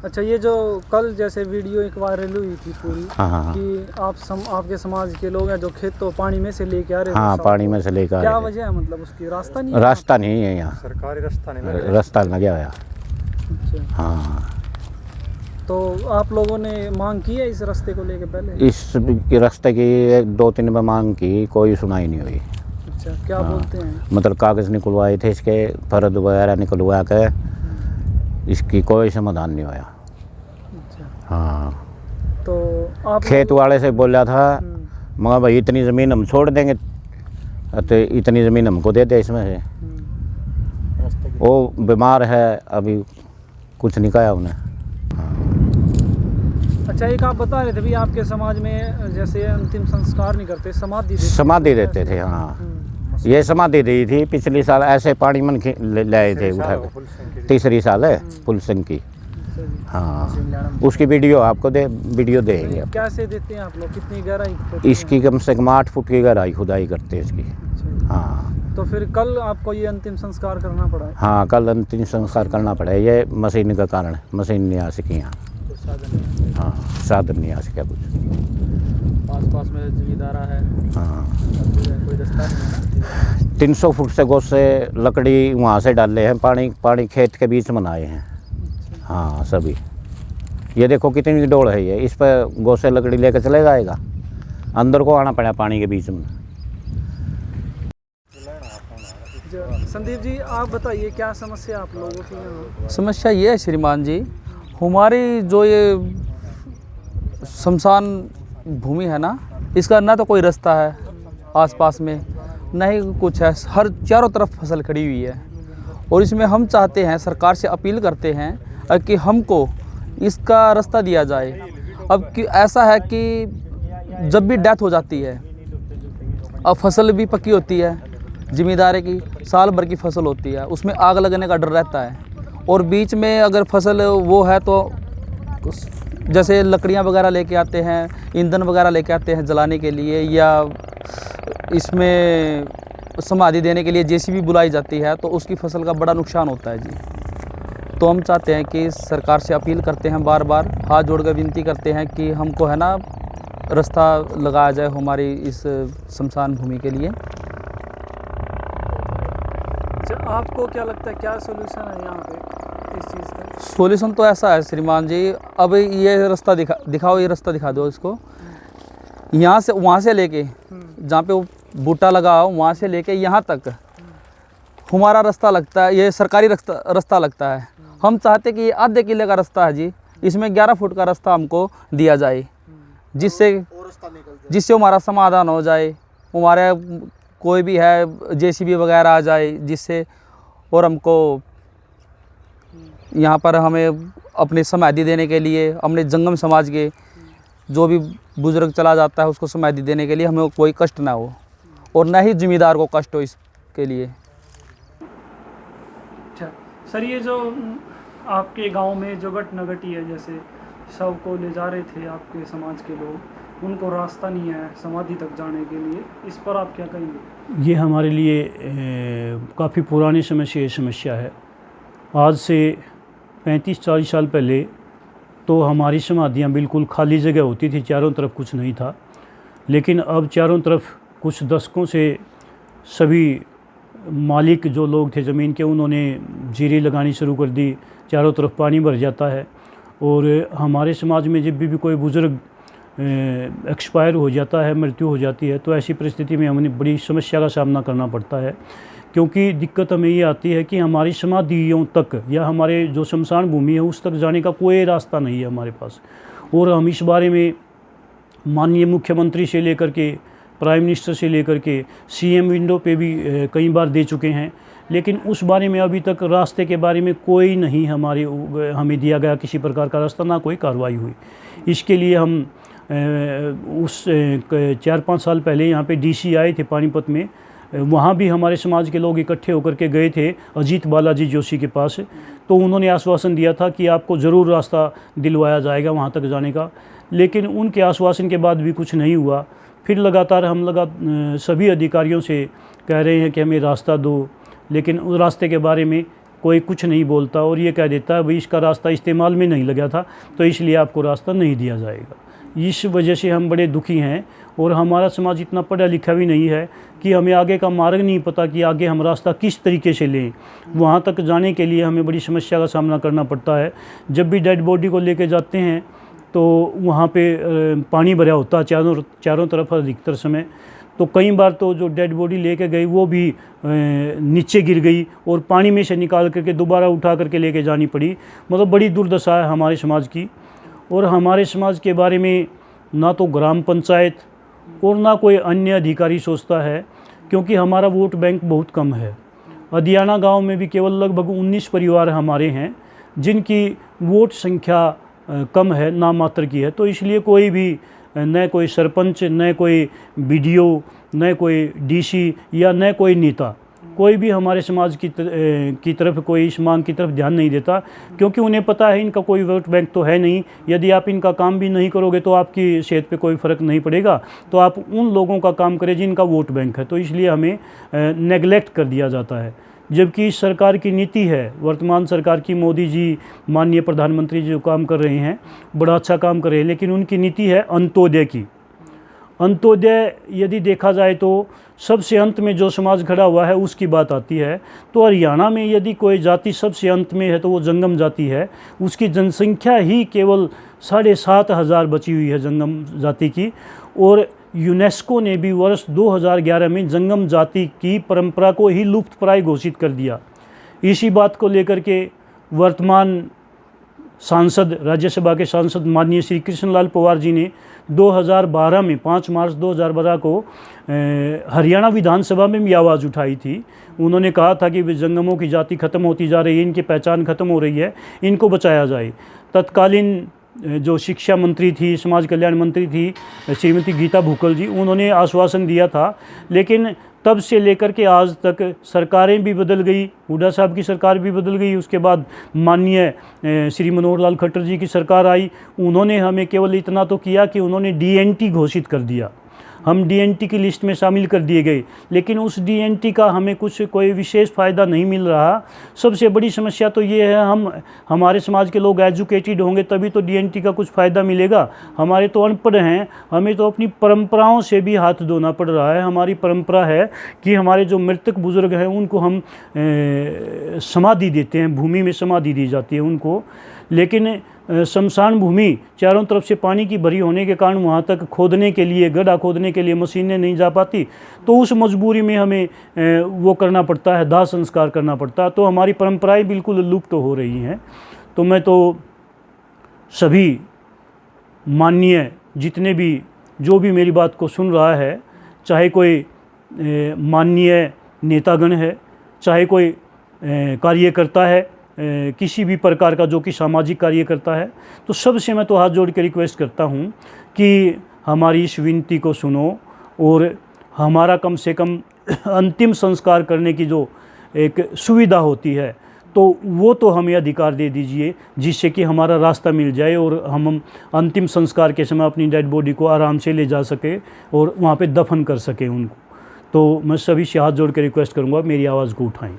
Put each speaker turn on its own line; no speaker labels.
अच्छा, ये जो कल जैसे वीडियो एक वायरल हुई थी पूरी,
हाँ
कि आपके समाज के लोग हैं जो खेत तो पानी में से लेके आ रहे
हाँ,
थे,
पानी में से लेकर
क्या
आ रहे
वजह है? मतलब उसकी रास्ता नहीं
थे।
है
रास्ता नहीं है यहाँ,
सरकारी रास्ता नहीं लग
रास्ता लगा हुआ।
अच्छा,
हाँ,
तो आप लोगों ने मांग की है इस रास्ते को लेके पहले?
इस रास्ते की 2-3 बार मांग की, कोई सुनाई नहीं हुई।
अच्छा, क्या
हाँ,
बोलते हैं?
मतलब कागज़ निकलवाए थे इसके, फर्द वगैरह निकलवा के, इसकी कोई समाधान नहीं हुआ।
अच्छा,
हाँ,
तो आप
खेत वाले से बोला था,
हम्म,
मगर भाई इतनी ज़मीन हम छोड़ देंगे, तो इतनी ज़मीन हमको दे दे इसमें से। वो बीमार है, अभी कुछ नहीं कहा उन्हें।
अच्छा, एक आप बता रहे थे भी आपके समाज में जैसे अंतिम संस्कार नहीं करते,
समाधि देते थे। हाँ, ये समाधि दी थी पिछले साल, ऐसे पानी मन लाए थे उठा के। तीसरी साल है फुल सिंह की। हाँ, उसकी वीडियो आपको वीडियो देंगे।
कैसे देते हैं आप लोग? कितनी गहराई होती है?
इसकी कम से कम 8 फुट की गहराई खुदाई करते हैं इसकी।
अच्छा,
हाँ,
तो फिर कल आपको ये अंतिम संस्कार करना पड़ा है?
हाँ, कल अंतिम संस्कार करना पड़ा है। ये मशीन का कारण, मशीन नहीं आ सकी यहाँ। हाँ, साधन नहीं आ सका कुछ।
पास में जमींदारा है?
हाँ,
कोई रास्ता नहीं?
300 फुट से गोश से लकड़ी वहाँ से डाले हैं, पानी खेत के बीच में बनाए हैं। हाँ, सभी ये देखो कितनी डोल है ये, इस पर गोश से लकड़ी लेकर चले जाएगा, अंदर को आना पड़ा पानी के बीच में।
संदीप जी, आप बताइए क्या समस्या आप लोगों की यहाँ?
समस्या ये है श्रीमान जी, हमारी जो ये शमशान भूमि है ना, इसका ना तो कोई रास्ता है आसपास में, ना ही कुछ है। हर चारों तरफ फसल खड़ी हुई है, और इसमें हम चाहते हैं, सरकार से अपील करते हैं कि हमको इसका रास्ता दिया जाए। अब कि ऐसा है कि जब भी डेथ हो जाती है, अब फसल भी पकी होती है, ज़िम्मेदारी की साल भर की फसल होती है, उसमें आग लगने का डर रहता है, और बीच में अगर फसल वो है तो जैसे लकड़ियाँ वगैरह लेके आते हैं, ईंधन वगैरह लेके आते हैं जलाने के लिए, या इसमें समाधि देने के लिए जेसीबी बुलाई जाती है, तो उसकी फसल का बड़ा नुकसान होता है जी। तो हम चाहते हैं कि सरकार से अपील करते हैं, बार बार हाथ जोड़कर विनती करते हैं कि हमको है ना रास्ता लगाया जाए हमारी इस शमशान भूमि के लिए।
अच्छा, आपको क्या लगता है क्या सोल्यूशन है यहाँ पे इस चीज़ का?
सॉल्यूशन तो ऐसा है श्रीमान जी, अब ये रास्ता दिखाओ, ये रास्ता दिखा दो इसको, यहाँ से वहाँ से लेके जहाँ पे वो बूटा लगा हो वहाँ से लेके यहाँ तक हमारा रास्ता लगता है, ये सरकारी रास्ता लगता है। हम चाहते कि ये आधे किले का रास्ता है जी, इसमें 11 फुट का रास्ता हमको दिया जाए, जिससे हमारा समाधान हो जाए, हमारे कोई भी है जेसीबी वगैरह आ जाए जिससे, और हमको यहाँ पर हमें अपनी समाधि देने के लिए, अपने जंगम समाज के जो भी बुजुर्ग चला जाता है उसको समाधि देने के लिए हमें कोई कष्ट ना हो, और ना ही जिम्मेदार को कष्ट हो इसके लिए।
अच्छा सर, ये जो आपके गांव में जो घटना घटी है, जैसे शव को ले जा रहे थे आपके समाज के लोग, उनको रास्ता नहीं है समाधि तक जाने के लिए, इस पर आप क्या कहेंगे?
ये हमारे लिए काफ़ी पुरानी समस्या है। आज से 35-40 साल पहले तो हमारी समाधियाँ बिल्कुल खाली जगह होती थी, चारों तरफ कुछ नहीं था। लेकिन अब चारों तरफ कुछ दशकों से सभी मालिक जो लोग थे ज़मीन के, उन्होंने जीरी लगानी शुरू कर दी, चारों तरफ पानी भर जाता है। और हमारे समाज में जब भी कोई बुज़ुर्ग एक्सपायर हो जाता है, मृत्यु हो जाती है, तो ऐसी परिस्थिति में हमें बड़ी समस्या का सामना करना पड़ता है, क्योंकि दिक्कत हमें ये आती है कि हमारी समाधियों तक या हमारे जो शमशान भूमि है उस तक जाने का कोई रास्ता नहीं है हमारे पास। और हम इस बारे में माननीय मुख्यमंत्री से लेकर के प्राइम मिनिस्टर से लेकर के सीएम विंडो पे भी कई बार दे चुके हैं, लेकिन उस बारे में अभी तक रास्ते के बारे में कोई नहीं हमें दिया गया किसी प्रकार का रास्ता, ना कोई कार्रवाई हुई। इसके लिए हम उस 4-5 साल पहले यहाँ पे डीसी आए थे पानीपत में, वहाँ भी हमारे समाज के लोग इकट्ठे होकर के गए थे अजीत बालाजी जोशी के पास। तो उन्होंने आश्वासन दिया था कि आपको ज़रूर रास्ता दिलवाया जाएगा वहाँ तक जाने का, लेकिन उनके आश्वासन के बाद भी कुछ नहीं हुआ। फिर लगातार हम सभी अधिकारियों से कह रहे हैं कि हमें रास्ता दो, लेकिन उस रास्ते के बारे में कोई कुछ नहीं बोलता और ये कह देता है भाई इसका रास्ता इस्तेमाल में नहीं लगा था तो इसलिए आपको रास्ता नहीं दिया जाएगा। इस वजह से हम बड़े दुखी हैं और हमारा समाज इतना पढ़ा लिखा भी नहीं है कि हमें आगे का मार्ग नहीं पता कि आगे हम रास्ता किस तरीके से लें। वहाँ तक जाने के लिए हमें बड़ी समस्या का सामना करना पड़ता है। जब भी डेड बॉडी को लेके जाते हैं तो वहाँ पे पानी भरा होता है चारों तरफ अधिकतर समय। तो कई बार तो जो डेड बॉडी लेके गई वो भी नीचे गिर गई और पानी में से निकाल करके दोबारा उठा करके लेके जानी पड़ी। मतलब बड़ी दुर्दशा है हमारे समाज की। और हमारे समाज के बारे में ना तो ग्राम पंचायत और ना कोई अन्य अधिकारी सोचता है, क्योंकि हमारा वोट बैंक बहुत कम है। अदियाना गांव में भी केवल लगभग 19 परिवार हमारे हैं जिनकी वोट संख्या कम है, नाम मात्र की है। तो इसलिए कोई भी न कोई सरपंच, न कोई बीडीओ, न कोई डीसी या न कोई नेता, कोई भी हमारे समाज की तरफ कोई इस मांग की तरफ ध्यान नहीं देता, क्योंकि उन्हें पता है इनका कोई वोट बैंक तो है नहीं। यदि आप इनका काम भी नहीं करोगे तो आपकी सेहत पे कोई फ़र्क नहीं पड़ेगा, तो आप उन लोगों का काम करें जिनका वोट बैंक है। तो इसलिए हमें नेगलेक्ट कर दिया जाता है। जबकि इस सरकार की नीति है, वर्तमान सरकार की, मोदी जी माननीय प्रधानमंत्री जी जो काम कर रहे हैं बड़ा अच्छा काम कर रहे हैं, लेकिन उनकी नीति है अंत्योदय की। अंत्योदय यदि देखा जाए तो सबसे अंत में जो समाज खड़ा हुआ है उसकी बात आती है। तो हरियाणा में यदि कोई जाति सबसे अंत में है तो वो जंगम जाति है। उसकी जनसंख्या ही केवल 7,500 बची हुई है जंगम जाति की। और यूनेस्को ने भी वर्ष 2011 में जंगम जाति की परंपरा को ही लुप्तप्राय घोषित कर दिया। इसी बात को लेकर के वर्तमान सांसद, राज्यसभा के सांसद माननीय श्री कृष्णलाल पवार जी ने 2012 में 5 मार्च 2012 को हरियाणा विधानसभा में भी आवाज़ उठाई थी। उन्होंने कहा था कि जंगमों की जाति ख़त्म होती जा रही है, इनकी पहचान ख़त्म हो रही है, इनको बचाया जाए। तत्कालीन जो शिक्षा मंत्री थी, समाज कल्याण मंत्री थी श्रीमती गीता भुक्कल जी, उन्होंने आश्वासन दिया था। लेकिन तब से लेकर के आज तक सरकारें भी बदल गई, हुड्डा साहब की सरकार भी बदल गई, उसके बाद माननीय श्री मनोहर लाल खट्टर जी की सरकार आई। उन्होंने हमें केवल इतना तो किया कि उन्होंने डीएनटी घोषित कर दिया, हम डीएनटी की लिस्ट में शामिल कर दिए गए, लेकिन उस डीएनटी का हमें कोई विशेष फ़ायदा नहीं मिल रहा। सबसे बड़ी समस्या तो ये है, हमारे समाज के लोग एजुकेटेड होंगे तभी तो डीएनटी का कुछ फ़ायदा मिलेगा। हमारे तो अनपढ़ हैं, हमें तो अपनी परंपराओं से भी हाथ धोना पड़ रहा है। हमारी परंपरा है कि हमारे जो मृतक बुज़ुर्ग हैं उनको हम समाधि देते हैं, भूमि में समाधि दी जाती है उनको। लेकिन शमशान भूमि चारों तरफ से पानी की भरी होने के कारण वहाँ तक खोदने के लिए, गड्ढा खोदने के लिए मशीनें नहीं जा पाती। तो उस मजबूरी में हमें वो करना पड़ता है, दाह संस्कार करना पड़ता है। तो हमारी परंपराएं बिल्कुल लुप्त हो रही हैं। तो मैं तो सभी माननीय जितने भी जो भी मेरी बात को सुन रहा है, चाहे कोई माननीय नेतागण है, चाहे कोई कार्यकर्ता है, किसी भी प्रकार का जो कि सामाजिक कार्य करता है, तो सबसे मैं तो हाथ जोड़ के रिक्वेस्ट करता हूँ कि हमारी इस विनती को सुनो और हमारा कम से कम अंतिम संस्कार करने की जो एक सुविधा होती है तो वो तो हमें अधिकार दे दीजिए, जिससे कि हमारा रास्ता मिल जाए और हम अंतिम संस्कार के समय अपनी डेड बॉडी को आराम से ले जा सके और वहाँ पे दफन कर सकें उनको। तो मैं सभी से हाथ जोड़ के रिक्वेस्ट करूँगा मेरी आवाज़ को उठाएं।